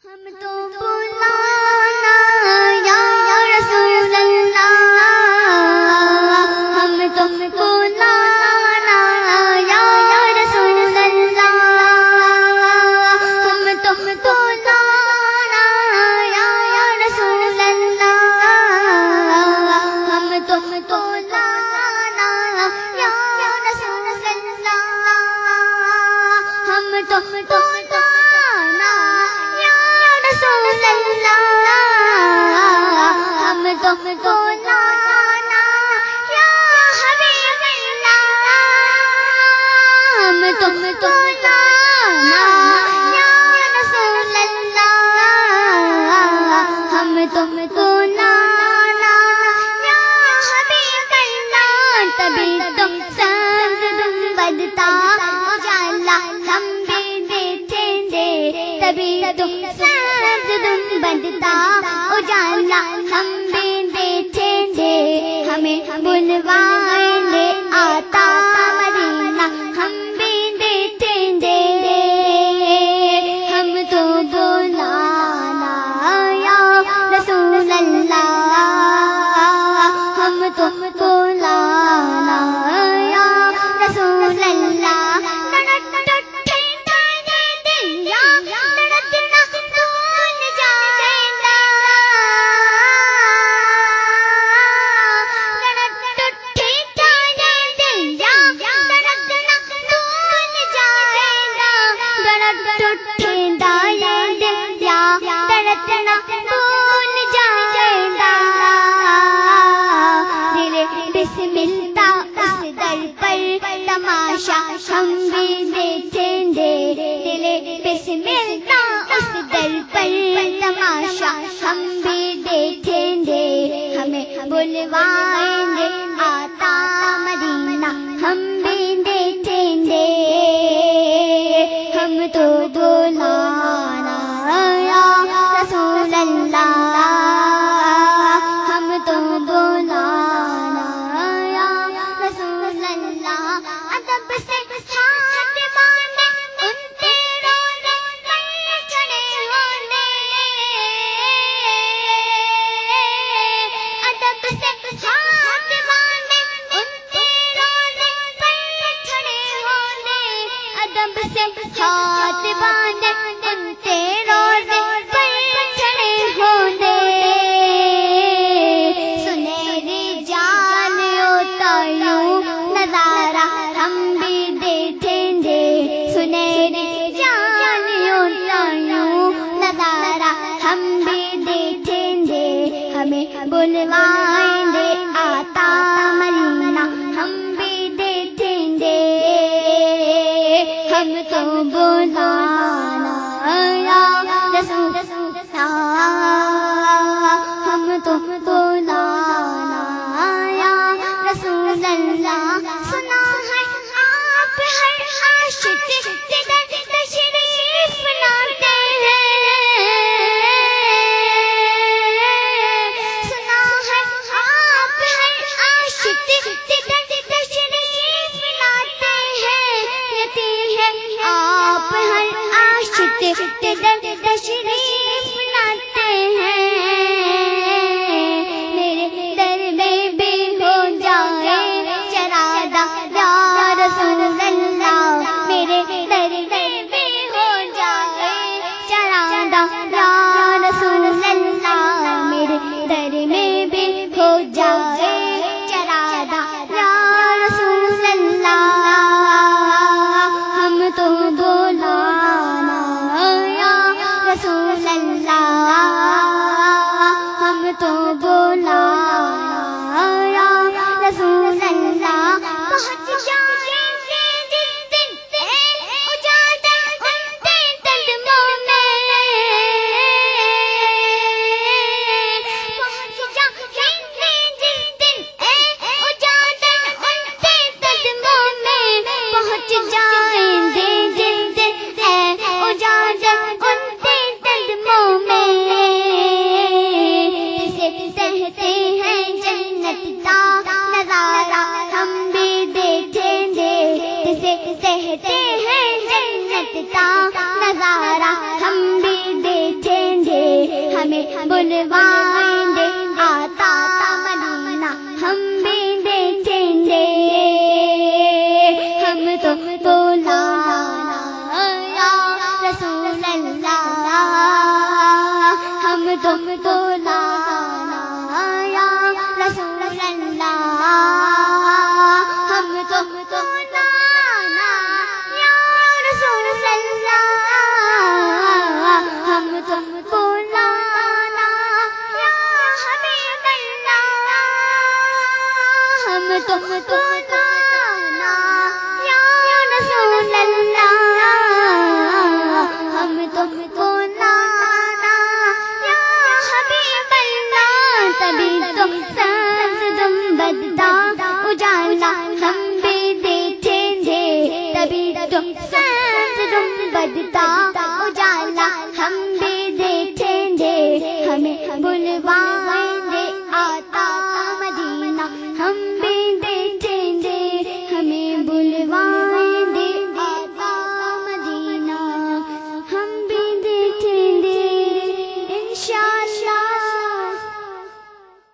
ہم تو بلانا یا رسول اللہ، ہم تو بلانا یا رسول اللہ، ہم تو بلانا یا رسول اللہ، ہم تو بلانا یا رسول اللہ، ہم تو بلانا رسول اللہ، ہم تم کو لانا یا حبیب اللہ، ہم تم کو لانا یا رسول اللہ، ہم تم کو لانا یا حبیب اللہ، تبھی تم سبز بدتا اجالا ہم بھی دیکھیں گے، تبھی تم بدتا اجالا ہم بھی دیکھیں گے، ہمیں بلوائیں گے آتا مدینہ ہم بھی دیکھیں گے، ہم تو بلانا یا رسول اللہ، ہم تو بلانا یا رسول اللہ، تماشا ہم بھی دیکھیں گے، دل پہ ملتا اس در پر تماشا ہم بھی دیکھیں گے، ہمیں بلوائیں گے آتا مدینہ ہم بھی دیکھیں گے، ہم تو بلانا یا رسول اللہ، ہم تو بلانا یا رسول اللہ، ادب سے ہاتھ باندھے ان تیروں نے پر چڑھے ہونے، ادب سے ہاتھ باندھے ان تیروں نے پر چڑھے ہونے، ادب سے ہاتھ باندھے ان تیروں نے پر چڑھے ہونے، سنہری جان اتاروں نظارہ ہم بھی دیکھیں گے، سنہری جان اتاروں نظارہ ہم بھی دیکھیں گے، ہمیں بلوائیں گے آتا مدینہ ہم بھی دیکھیں گے، ہم تو بلانا یا رسول اللہ، ہم تو بلانا یا رسول اللہ، سنا ہے آپ ہر عاشق جدھر تشریف لاتے ہیں، سنا ہے آپ ہر عاشق جدھر تشریف لاتے ہیں، یتی ہے آپ ہر عاشق جدھر تشریف لاتے ہیں، میرے در میں بھی ہو جائے چراغ یا رسول اللہ، میرے در میں بھی ہو جائے چراغ یا رسول اللہ، میرے در میں بھی ہو جائے چراغ یا رسول اللہ، ہم تو بلانا یا رسول اللہ، بلوائیں گے آتا مدینہ ہم بھی دیکھیں گے ہم تو بلانا یا رسول اللہ ہم تو بلانا یا رسول اللہ ہم تو بلانا یا رسول اللہ ہم تو بلانا یا حبیب اللہ ہم تو بلانا یا رسول اللہ ہم تو بلانا یا حبیب اللہ تبھی تو سبز گنبدتا اجالا ہم بھی دیکھیں گے تبھی تو سبز گنبدتا اجالا ہم بھی دیکھیں گے ہمیں بلوا